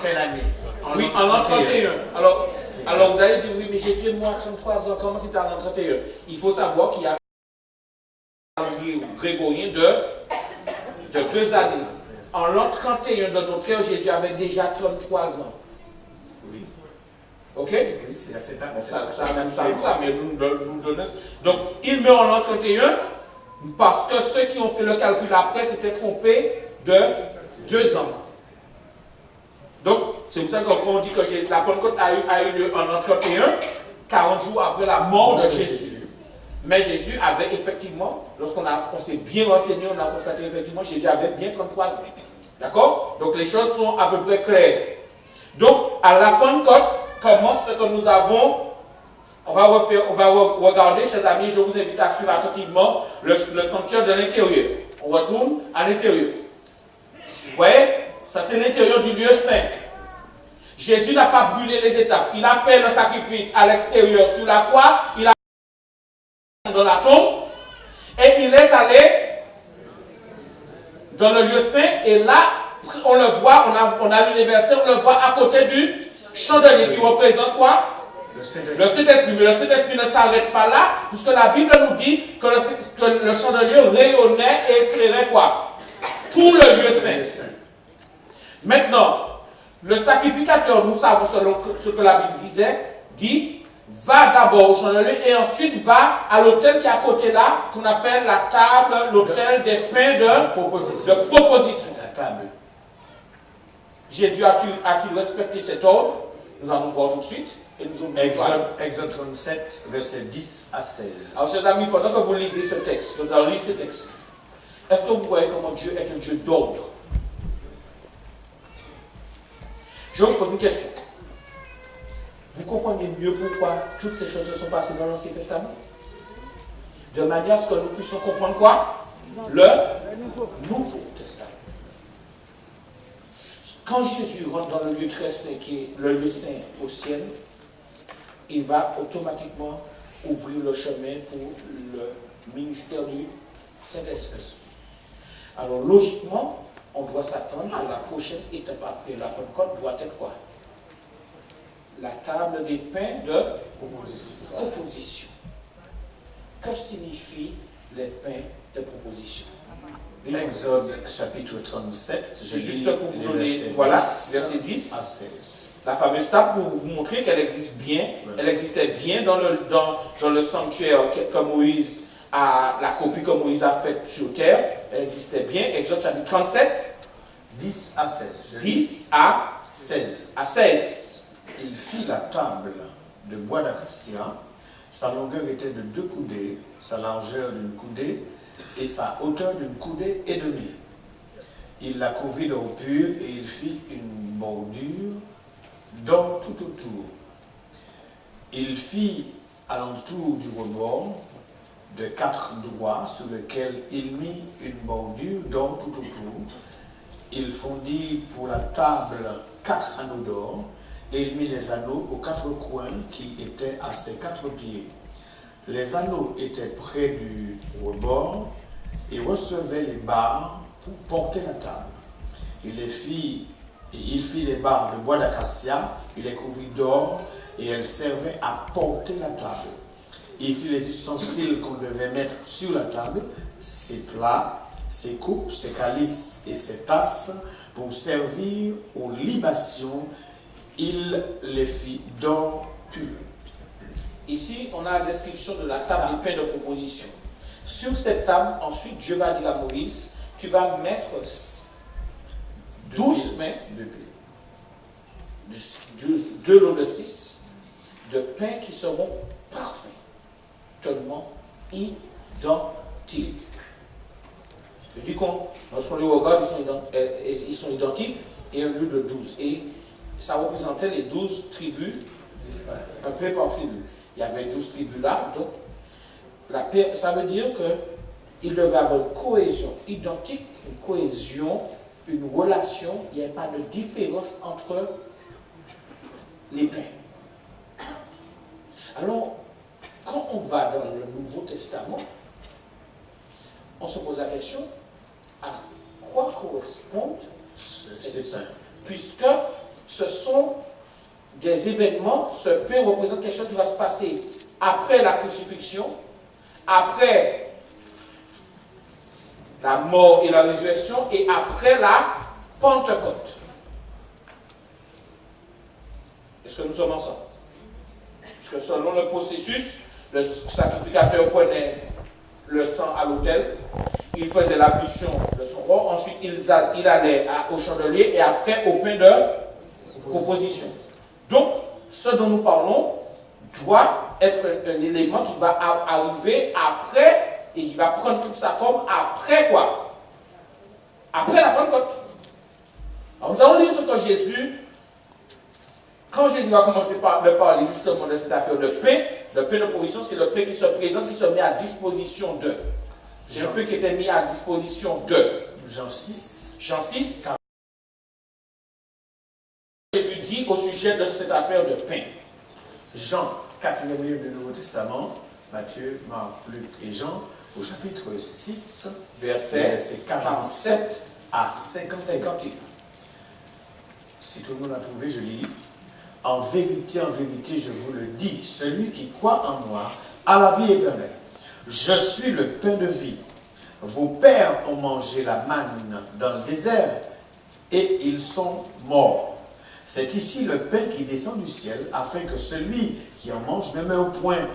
quelle année? Oui, en l'an 31. Alors vous allez dire, oui, mais Jésus est mort à 33 ans, comment c'était en l'an 31? Il faut savoir qu'il y a un calendrier grégorien de 2 années. En l'an 31 de notre ère, Jésus avait déjà 33 ans. Oui. Ok? Oui, c'est à cette année. Ça, mais nous donnons. Donc, il meurt en l'an 31 parce que ceux qui ont fait le calcul après s'étaient trompés de 2 ans. Donc, c'est pour ça qu'on dit que la Pentecôte a eu lieu en l'an 31, 40 jours après la mort de Jésus. Mais Jésus avait effectivement, lorsqu'on s'est bien renseigné, on a constaté effectivement que Jésus avait bien 33 ans. D'accord? Donc, les choses sont à peu près claires. Donc, à la Pentecôte, comment ce que nous avons, on va regarder, chers amis, je vous invite à suivre attentivement le sanctuaire de l'intérieur. On retourne à l'intérieur. Vous voyez, ça c'est l'intérieur du lieu saint. Jésus n'a pas brûlé les étapes. Il a fait le sacrifice à l'extérieur sur la croix, il a dans la tombe, et il est allé dans le lieu saint, et là, on le voit, on a lu les versets, on le voit à côté du chandelier qui représente quoi? Le Saint-Esprit. Mais le Saint-Esprit ne s'arrête pas là, puisque la Bible nous dit que le chandelier rayonnait et éclairait quoi? Tout le lieu saint. Maintenant, le sacrificateur, nous savons selon ce que la Bible dit, va d'abord au chandelier et ensuite va à l'autel qui est à côté là, qu'on appelle la table, l'autel des pains de proposition. La table. Jésus a-t-il respecté cet ordre? Nous allons voir tout de suite. Et nous Exode 37, versets 10 à 16. Alors, chers amis, pendant que vous lisez ce texte, nous allons lire ce texte. Est-ce que vous voyez comment Dieu est un Dieu d'ordre? Je vous pose une question. Vous comprenez mieux pourquoi toutes ces choses se sont passées dans l'Ancien Testament? De manière à ce que nous puissions comprendre quoi? Le Nouveau Testament. Quand Jésus rentre dans le lieu très saint, qui est le lieu saint au ciel, il va automatiquement ouvrir le chemin pour le ministère du Saint-Esprit. Alors logiquement, on doit s'attendre que la prochaine étape après la Pentecôte doit être quoi? La table des pains de proposition. Que signifient les pains de proposition? Exode chapitre 37, c'est juste pour vous donner, voilà, verset 10 à 16. La fameuse table pour vous montrer qu'elle existe bien. Ouais. Elle existait bien dans le sanctuaire que Moïse a, la copie que Moïse a faite sur terre. Elle existait bien. Exode chapitre 37. 10 à 16. 10 à 16. À 16. Il fit la table de bois d'acacia. Sa longueur était de 2 coudées, sa largeur d'une coudée et sa hauteur d'une coudée et demie. Il la couvrit d'or pur et il fit une bordure d'or tout autour. Il fit à l'entour du rebord de 4 doigts sur lesquels il mit une bordure d'or tout autour. Il fondit pour la table 4 anneaux d'or et il mit les anneaux aux 4 coins qui étaient à ses 4 pieds. Les anneaux étaient près du rebord et recevaient les barres pour porter la table. Il fit les barres de bois d'acacia, il les couvrit d'or et elles servaient à porter la table. Il fit les ustensiles qu'on devait mettre sur la table, ses plats, ses coupes, ses calices et ses tasses pour servir aux libations. Il les fit d'or pur. Ici, on a la description de la table des pains de proposition. Sur cette table, ensuite, Dieu va dire à Moïse, tu vas mettre 12 mains, 2 lots de 6, de pains qui seront parfaits, totalement identiques. Je dis lorsqu'on les regarde, ils sont identiques, et un lieu de 12. Et ça représentait les 12 tribus, un peu par tribu. Il y avait 12 tribus là, donc ça veut dire qu'il devait avoir une cohésion identique, une cohésion, une relation, il n'y a pas de différence entre les pains. Alors, quand on va dans le Nouveau Testament, on se pose la question, à quoi correspondent ces pains? Puisque ce sont des événements, ce pain représente quelque chose qui va se passer après la crucifixion, après la mort et la résurrection, et après la Pentecôte. Est-ce que nous sommes ensemble? Parce que selon le processus, le sacrificateur prenait le sang à l'autel, il faisait l'ablution de son corps, ensuite il allait au chandelier et après au pain de proposition. Donc, ce dont nous parlons doit être un élément qui va arriver après et qui va prendre toute sa forme après quoi? Après la Pentecôte. Alors, nous allons lire ce que Jésus, quand Jésus va commencer par parler justement de cette affaire de pain de provision, c'est le pain qui se présente, qui se met à disposition d'eux. C'est un pain qui était mis à disposition d'eux. Jean 6. Jean 6. Jésus dit au sujet de cette affaire de pain. Jean, 4e livre du Nouveau Testament, Matthieu, Marc, Luc et Jean, au chapitre 6, verset 47 à 51. Si tout le monde a trouvé, je lis. En vérité, je vous le dis, celui qui croit en moi a la vie éternelle. Je suis le pain de vie. Vos pères ont mangé la manne dans le désert et ils sont morts. C'est ici le pain qui descend du ciel afin que celui qui en mange ne meure point.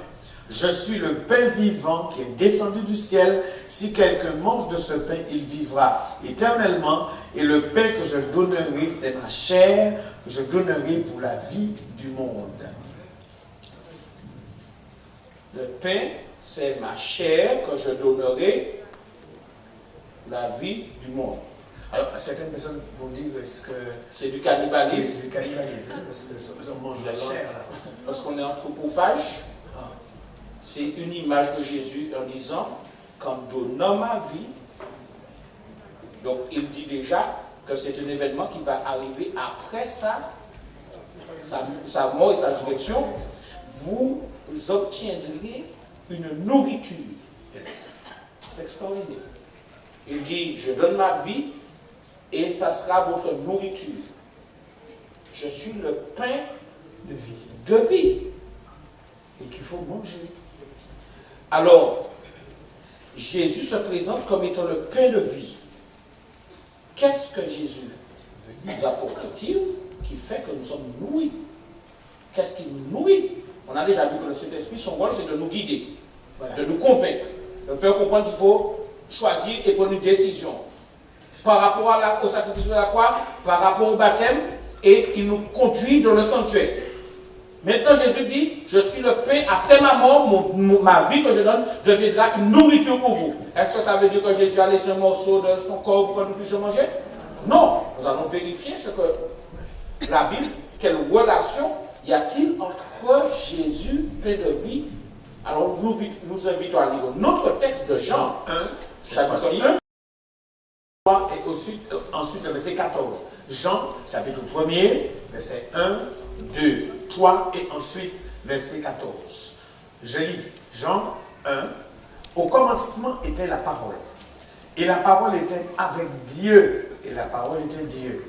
Je suis le pain vivant qui est descendu du ciel. Si quelqu'un mange de ce pain, il vivra éternellement. Et le pain que je donnerai, c'est ma chair que je donnerai pour la vie du monde. Le pain, c'est ma chair que je donnerai pour la vie du monde. Alors, certaines personnes vont dire, est-ce que c'est du cannibalisme? C'est du cannibalisme, parce qu'on mange la chair. Parce qu'on est anthropophage. C'est une image de Jésus en disant, qu'en donnant ma vie, donc il dit déjà que c'est un événement qui va arriver après sa mort et sa résurrection, vous obtiendrez une nourriture. C'est extraordinaire. Il dit, je donne ma vie et ça sera votre nourriture. Je suis le pain de vie. De vie. Et qu'il faut manger. Alors, Jésus se présente comme étant le pain de vie. Qu'est-ce que Jésus nous apporte-t-il qui fait que nous sommes nourris? Qu'est-ce qui nous nourrit? On a déjà vu que le Saint-Esprit, son rôle, c'est de nous guider, de nous convaincre, de faire comprendre qu'il faut choisir et prendre une décision. Par rapport au sacrifice de la croix, par rapport au baptême, et il nous conduit dans le sanctuaire. Maintenant, Jésus dit, je suis le pain, après ma mort, ma vie que je donne deviendra une nourriture pour vous. Est-ce que ça veut dire que Jésus a laissé un morceau de son corps pour que nous puissions manger? Non. Nous allons vérifier ce que la Bible, quelle relation y a-t-il entre Jésus, pain de vie? Alors, nous invitons à lire notre texte de Jean 1, chapitre 1. Et ensuite le verset 14. Jean, chapitre 1er, verset 1, 2, 3 et ensuite verset 14. Je lis Jean 1. Au commencement était la parole. Et la parole était avec Dieu. Et la parole était Dieu.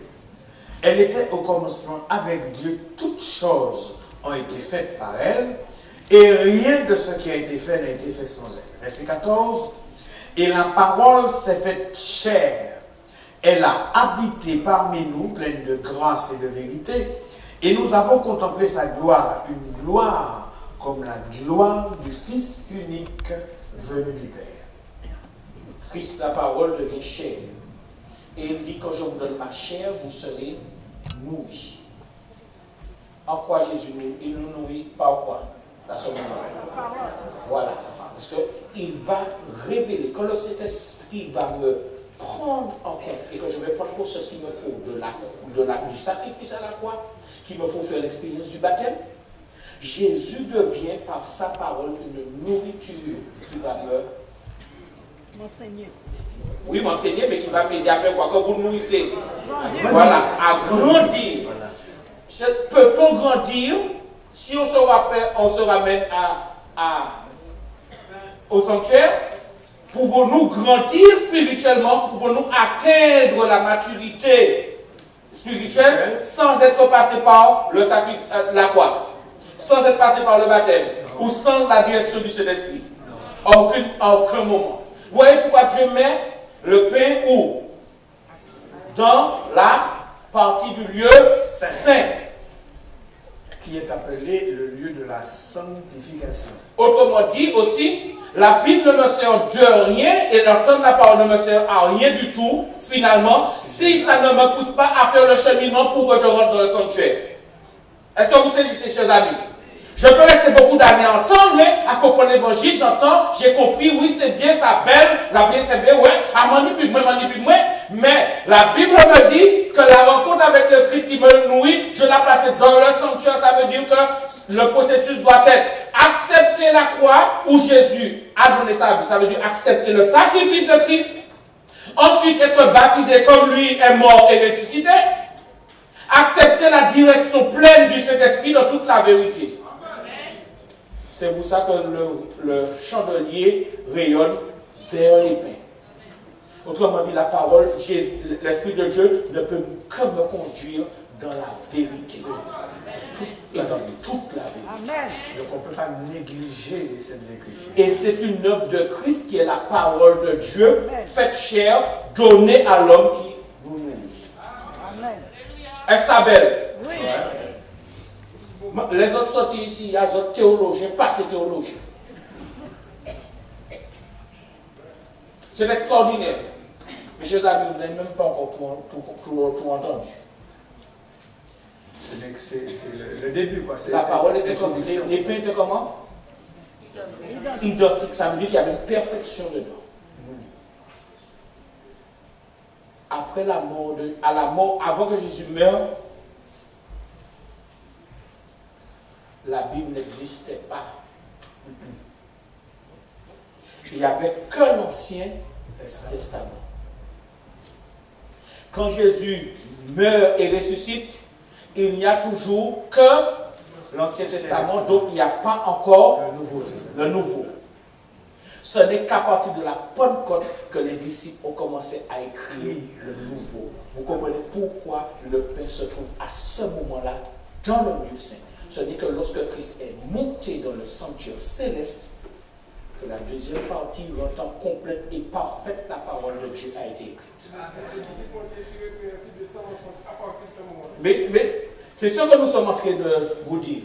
Elle était au commencement avec Dieu. Toutes choses ont été faites par elle. Et rien de ce qui a été fait n'a été fait sans elle. Verset 14. Et la parole s'est faite chair. Elle a habité parmi nous, pleine de grâce et de vérité. Et nous avons contemplé sa gloire, une gloire comme la gloire du Fils unique venu du Père. Christ, la parole, devient chair. Et il dit, quand je vous donne ma chair, vous serez nourris. En quoi Jésus il nous nourrit? Par quoi? La seule parole. Voilà. Parce qu'il va révéler, quand le Saint-Esprit va me prendre en compte, et que je vais prendre pour ce qu'il me faut du sacrifice à la croix, qu'il me faut faire l'expérience du baptême, Jésus devient par sa parole une nourriture qui va m'enseigner. Oui, m'enseigner, mais qui va m'aider à faire quoi? Que vous nourrissez. Voilà, à grandir. Peut-on grandir si on se ramène au sanctuaire? Pouvons-nous grandir spirituellement? Pouvons-nous atteindre la maturité spirituelle sans être passé par le sacrifice, la croix, sans être passé par le baptême ou sans la direction du Saint-Esprit. À aucun moment. Vous voyez pourquoi Dieu met le pain où? Dans la partie du lieu saint. Qui est appelé le lieu de la sanctification. Autrement dit aussi, la Bible ne me sert de rien et l'entendre la parole ne me sert à rien du tout, finalement, si ça ne me pousse pas à faire le cheminement pour que je rentre dans le sanctuaire. Est-ce que vous saisissez, chers amis? Je peux rester beaucoup d'années à entendre, mais à comprendre l'évangile, j'entends, j'ai compris, oui, c'est bien, ça belle, la bien, c'est bien, ouais, à manipule moi, mais la Bible me dit que la rencontre avec le Christ qui me nourrit, je la place dans le sanctuaire, ça veut dire que le processus doit être accepter la croix où Jésus a donné sa vie, ça veut dire accepter le sacrifice de Christ, ensuite être baptisé comme lui est mort et ressuscité, accepter la direction pleine du Saint-Esprit dans toute la vérité. C'est pour ça que le chandelier rayonne vers les pains. Autrement dit, la parole, l'Esprit de Dieu ne peut que me conduire dans la vérité. Et dans toute la vérité. Amen. Donc on ne peut pas négliger les Saintes Écritures. Et c'est une œuvre de Christ qui est la parole de Dieu, faite chair, donnée à l'homme qui nous nourrit. Amen. Est-ce ça belle? Oui. Ouais. Les autres sortis ici, il y a des autres théologiens, pas ces théologiens. C'est extraordinaire. Mais chers amis, vous n'avez même pas encore tout entendu. C'est le début, quoi. La parole était comme. Les pains étaient comment? Identique. Ça veut dire qu'il y avait une perfection dedans. Après la mort, avant que Jésus meure, la Bible n'existait pas. Il n'y avait que l'Ancien Testament. Quand Jésus meurt et ressuscite, il n'y a toujours que l'Ancien Testament, donc il n'y a pas encore le Nouveau. Ce n'est qu'à partir de la Pentecôte que les disciples ont commencé à écrire le Nouveau. Vous comprenez pourquoi le pain se trouve à ce moment-là dans le lieu saint. Ce n'est que lorsque Christ est monté dans le sanctuaire céleste que la deuxième partie, rendant complète et parfaite, la parole de Dieu a été écrite. Mais c'est ce que nous sommes en train de vous dire.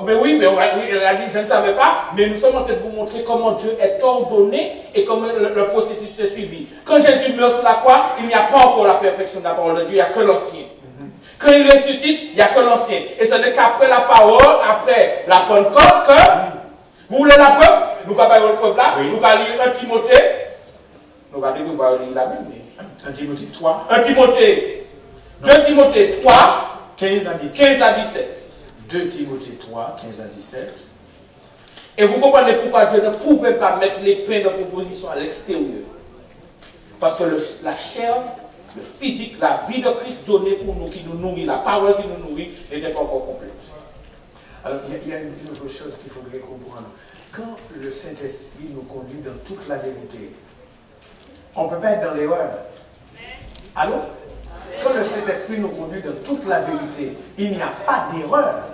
Mais oui, elle a dit, je ne savais pas, mais nous sommes en train de vous montrer comment Dieu est ordonné et comment le processus est suivi. Quand Jésus meurt sur la croix, il n'y a pas encore la perfection de la parole de Dieu, il n'y a que l'Ancien. Quand il ressuscite, il n'y a que l'Ancien. Et ce n'est qu'après la parole, après la Pentecôte, que vous voulez la preuve? Nous pas parler de preuve là. Oui. Nous allons lire 1 Timothée. Nous allons lire la Bible. 1 Timothée 3. 1 Timothée. 2 Timothée 3. 15 à 17. 15 à 17. 2 Timothée 3, 15 à 17. Et vous comprenez pourquoi Dieu ne pouvait pas mettre les pains de proposition à l'extérieur. Parce que la chair, le physique, la vie de Christ donnée pour nous, qui nous nourrit, la parole qui nous nourrit, n'était pas encore complète. Alors, il y a une autre chose qu'il faudrait comprendre. Quand le Saint-Esprit nous conduit dans toute la vérité, on ne peut pas être dans l'erreur. Allô? Quand le Saint-Esprit nous conduit dans toute la vérité, il n'y a pas d'erreur.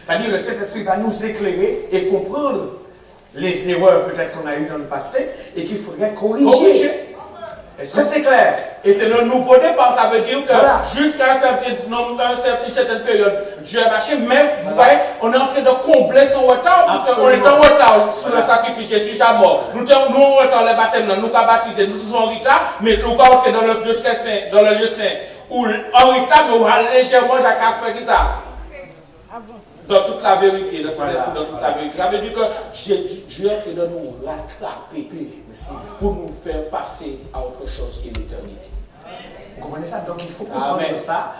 C'est-à-dire que le Saint-Esprit va nous éclairer et comprendre les erreurs peut-être qu'on a eues dans le passé et qu'il faudrait corriger. Est-ce que c'est clair? Et c'est le nouveau départ, ça veut dire que jusqu'à une certaine période, Dieu a marché, mais vous voyez, on est en train de combler son retard, parce qu'on est en retard sur le sacrifice, je suis déjà mort. Nous en retard les baptêmes, nous pas baptisés, nous toujours en retard, mais nous pas entrer dans le lieu très saint, dans le lieu saint, ou en retard, mais on va légèrement, Jacques a fait ça. Dans toute la vérité, le Saint-Esprit dans toute la vérité. Ça veut dire que Dieu est de nous rattraper pour nous faire passer à autre chose qui est l'éternité. Vous comprenez ça? Donc il faut comprendre ça.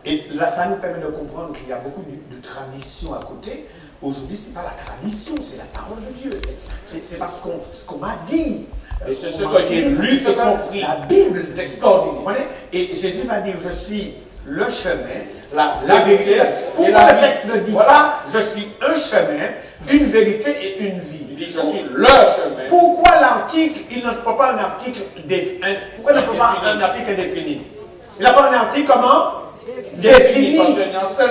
Et là, ça nous permet de comprendre qu'il y a beaucoup de traditions à côté. Aujourd'hui, ce n'est pas la tradition, c'est la parole de Dieu. C'est parce ce qu'on m'a dit. Et c'est ce que j'ai lu, j'ai compris. La Bible, c'est extraordinaire. Et Jésus va dire, je suis le chemin, la vérité. Pourquoi le texte ne dit pas, je suis un chemin, une vérité et une vie? Il dit, je suis le chemin. Pourquoi l'article, il ne prend pas un article indéfini? Pourquoi il ne prend pas un article indéfini? Il n'a pas un article comment? Défini.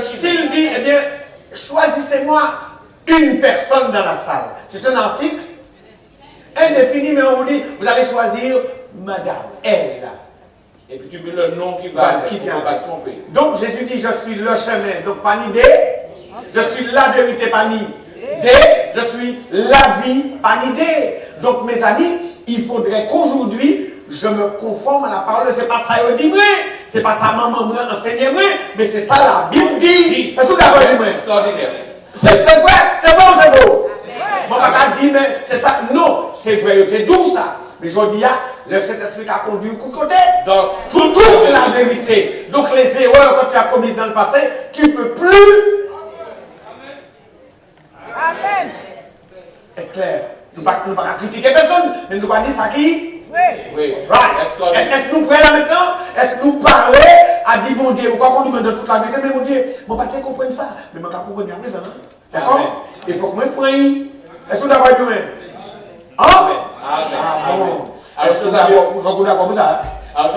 S'il dit, eh bien, choisissez-moi une personne dans la salle. C'est un article indéfini, mais on vous dit, vous allez choisir madame, elle. Et puis tu mets le nom qui va se tromper. Donc Jésus dit, je suis le chemin, donc pas ni D. Je suis la vérité, pas ni D. Je suis la vie, pas ni D. Donc mes amis, il faudrait qu'aujourd'hui, je me conforme à la parole. C'est pas ça que dit moi, c'est pas ça maman moi enseigne moi, mais c'est ça la Bible dit. Est-ce que vous d'accord avec moi? C'est vrai ou c'est faux? Bon, pas dire mais c'est ça. Non, c'est vrai, c'est doux ça. Mais je dis, le Saint-Esprit a conduit au côté. Donc, tout la vérité. Donc, les erreurs que tu as commises dans le passé, tu ne peux plus. Amen. Est-ce clair? Nous ne pouvons pas critiquer personne, mais nous devons dire ça qui? Oui. Right. Est-ce que nous prenons là maintenant? Est-ce que nous parlons à dire, mon Dieu, pourquoi on nous demande toute la vérité? Mais mon Dieu, je ne peux pas comprendre ça. Mais je ne peux pas comprendre la maison. D'accord? Il faut que je prenne. Est-ce que vous d'accord avec moi? Amen. Bon. Alors, je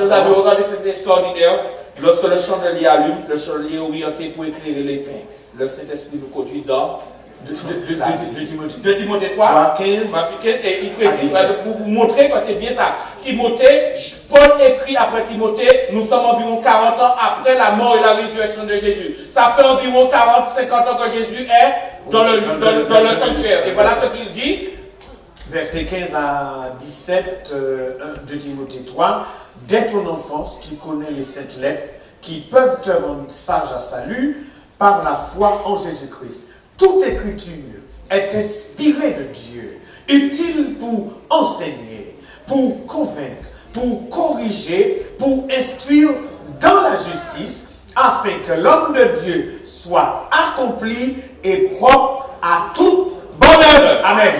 vous avais regardé cet extraordinaire. Lorsque le chandelier allume, le chandelier est orienté pour éclairer les pains. Le Saint-Esprit nous conduit dans 2 Timothée 3, 15, et il précise pour vous montrer que c'est bien ça. Timothée, Paul écrit après Timothée, nous sommes environ 40 ans après la mort et la résurrection de Jésus. Ça fait environ 40-50 ans que Jésus est dans le sanctuaire. Et voilà ce qu'il dit. Versets 15 à 17 de Timothée 3. Dès ton enfance, tu connais les saintes lettres qui peuvent te rendre sage à salut par la foi en Jésus-Christ. Toute écriture est inspirée de Dieu, utile pour enseigner, pour convaincre, pour corriger, pour instruire dans la justice, afin que l'homme de Dieu soit accompli et propre à toute bonne œuvre. Amen.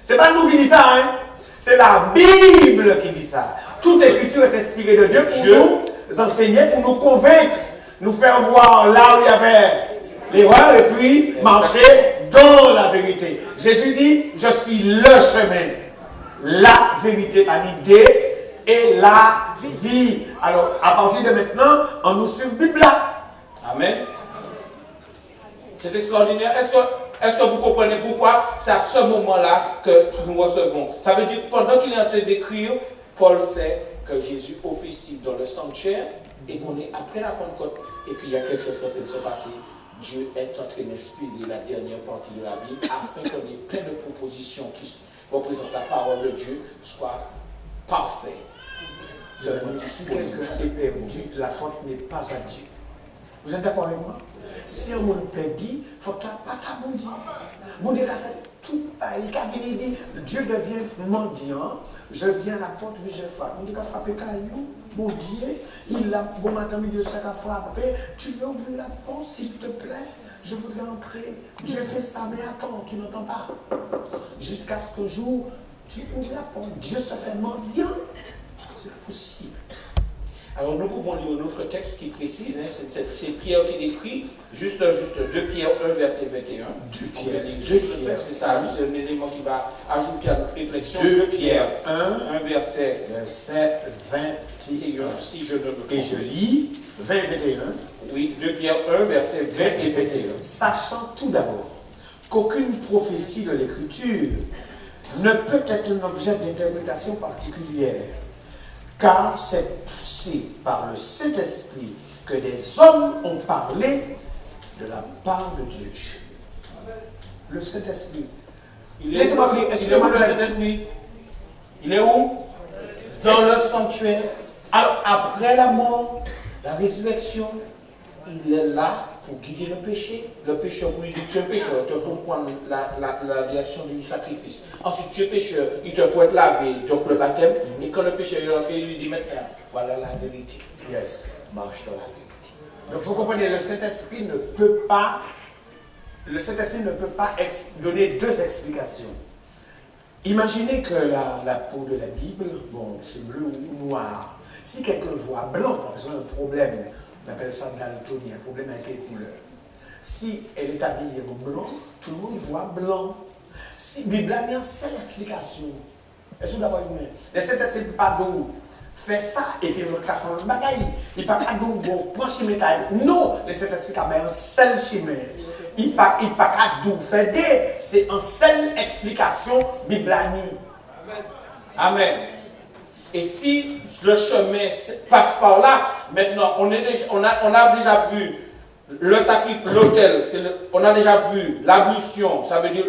C'est pas nous qui disons ça, hein? C'est la Bible qui dit ça. Toute écriture est inspirée de Dieu pour nous enseigner, pour nous convaincre, nous faire voir là où il y avait l'erreur et puis marcher dans la vérité. Jésus dit, je suis le chemin, la vérité, l'idée et la vie. Alors, à partir de maintenant, on nous suit Bible là. Amen. C'est extraordinaire. Est-ce que vous comprenez pourquoi c'est à ce moment-là que nous recevons? Ça veut dire, pendant qu'il est en train d'écrire, Paul sait que Jésus officie dans le sanctuaire et qu'on est après la Pentecôte et qu'il y a quelque chose qui est en train de se passer. Dieu est en train d'inspirer la dernière partie de la Bible afin qu'on ait plein de propositions qui représentent la parole de Dieu soit parfait. Si quelqu'un est perdu, la faute n'est pas à Dieu. Vous êtes d'accord avec moi? Si un monde perdu, il faut que la patte à bon Dieu. Bon Dieu a fait tout. Il a venu dire, Dieu devient mendiant. Je viens à la porte, mais je frappe. Mon Dieu a frappé caillou. Mon Dieu, il a bon matin, milieu chaque a frappé. Tu veux ouvrir la porte, s'il te plaît? Je voudrais entrer. Dieu fait ça, mais attends, tu n'entends pas. Jusqu'à ce que jour, tu ouvres la porte. Dieu se fait mendiant. C'est possible. Alors nous pouvons lire un autre texte qui précise, hein, c'est Pierre qui décrit, juste 2 Pierre 1 verset 21. 2 Pierre, c'est ça, juste un élément qui va ajouter à notre réflexion. 2 Pierre 1 verset 21. Si je ne me trompe. Et je lis 20 et 21. Oui, 2 Pierre 1 verset 20 et 21. Sachant tout d'abord qu'aucune prophétie de l'Écriture ne peut être un objet d'interprétation particulière, car c'est poussé par le Saint-Esprit que des hommes ont parlé de la part de Dieu. Le Saint-Esprit. Laissez-moi finir. Le Saint-Esprit. Il est où? Dans le sanctuaire. Alors, après la mort, la résurrection, il est là pour guider le péché. Le pécheur, vous lui dites, tu es pécheur, il te faut prendre la direction du sacrifice. Ensuite, tu es pécheur, il te faut être lavé, donc le baptême. Et quand le pécheur est rentré, il lui dit maintenant, voilà la vérité. Yes. Marche dans la vérité. Donc vous comprenez, le Saint-Esprit ne peut pas donner 2 explications. Imaginez que la peau de la Bible, bon, c'est bleu ou noir. Si quelqu'un voit blanc, parce qu'on a un problème, on appelle ça daltonie, un problème avec les couleurs. Si elle est habillée en blanc, tout le monde voit blanc. Si la Bible a bien seule explication. Est-ce que vous avez une main? Le Saint-Esprit ne peut pas fait ça, et puis le cas fait le bagaille. Il n'y a pas qu'à nous prendre chimère. Non, le Saint-Esprit a un seul chimère. Il n'y a pas qu'à nous faire des. C'est une seule explication biblani. Amen. Et si le chemin passe par là, maintenant, on a déjà vu le sacrifice, l'autel, on a déjà vu l'ablution, ça veut dire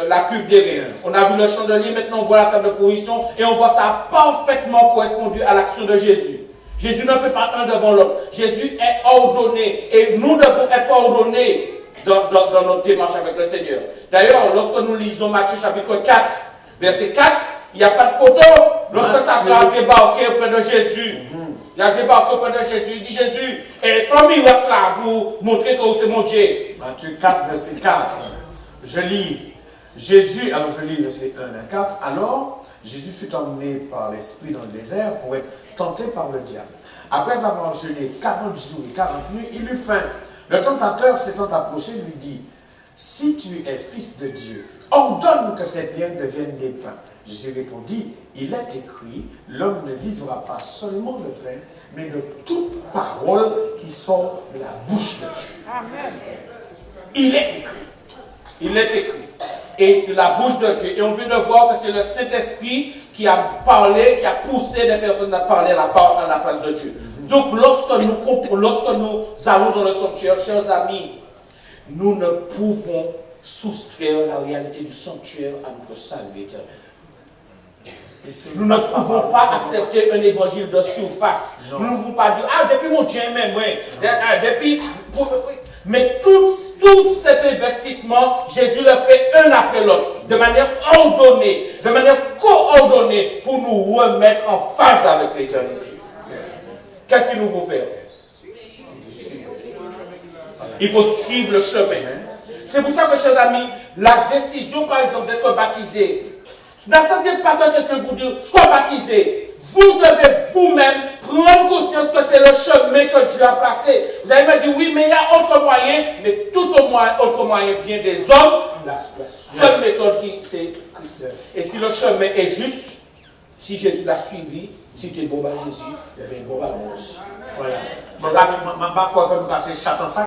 la cuve d'airain. On a vu le chandelier, maintenant on voit la table de provision et on voit ça parfaitement correspondu à l'action de Jésus. Jésus ne fait pas un devant l'autre. Jésus est ordonné et nous devons être ordonnés dans notre démarche avec le Seigneur. D'ailleurs, lorsque nous lisons Matthieu chapitre 4, verset 4, il n'y a pas de photo. Lorsque Satan a débarqué auprès de Jésus, il a débarqué auprès de Jésus, il dit Jésus, fais un miracle là pour montrer que c'est mon Dieu. Matthieu 4, verset 4. Je lis. Jésus, alors je lis verset 1 à 4. Alors, Jésus fut emmené par l'Esprit dans le désert pour être tenté par le diable. Après avoir jeûné 40 jours et 40 nuits, il eut faim. Le tentateur s'étant approché lui dit, si tu es fils de Dieu, ordonne que ces pierres deviennent des pains. Jésus répondit, il est écrit, l'homme ne vivra pas seulement de pain, mais de toute parole qui sort de la bouche de Dieu. Amen. Il est écrit. Il est écrit. Et c'est la bouche de Dieu. Et on vient de voir que c'est le Saint-Esprit qui a parlé, qui a poussé des personnes à parler à la place de Dieu. Donc lorsque nous allons dans le sanctuaire, chers amis, nous ne pouvons soustraire la réalité du sanctuaire à notre salut éternel. Nous ne pouvons pas accepter un évangile de surface. Non. Nous ne pouvons pas dire, depuis mon Dieu même, mais tout cet investissement, Jésus le fait un après l'autre, de manière ordonnée, de manière coordonnée, pour nous remettre en phase avec l'éternité. Qu'est-ce qu'il nous faut faire? Il faut suivre le chemin. C'est pour ça que, chers amis, la décision, par exemple, d'être baptisé, n'attendez pas que quelqu'un vous dise, sois baptisé. Vous devez vous-même prendre conscience que c'est le chemin que Dieu a placé. Vous allez me dire, oui, mais il y a autre moyen, mais tout autre moyen vient des hommes. La seule méthode, c'est Christ. Et si le chemin est juste, si Jésus l'a suivi, si tu es bon à Jésus, il y a des bons à moi aussi. Voilà. Je ne sais pas quoi que nous casser château ça.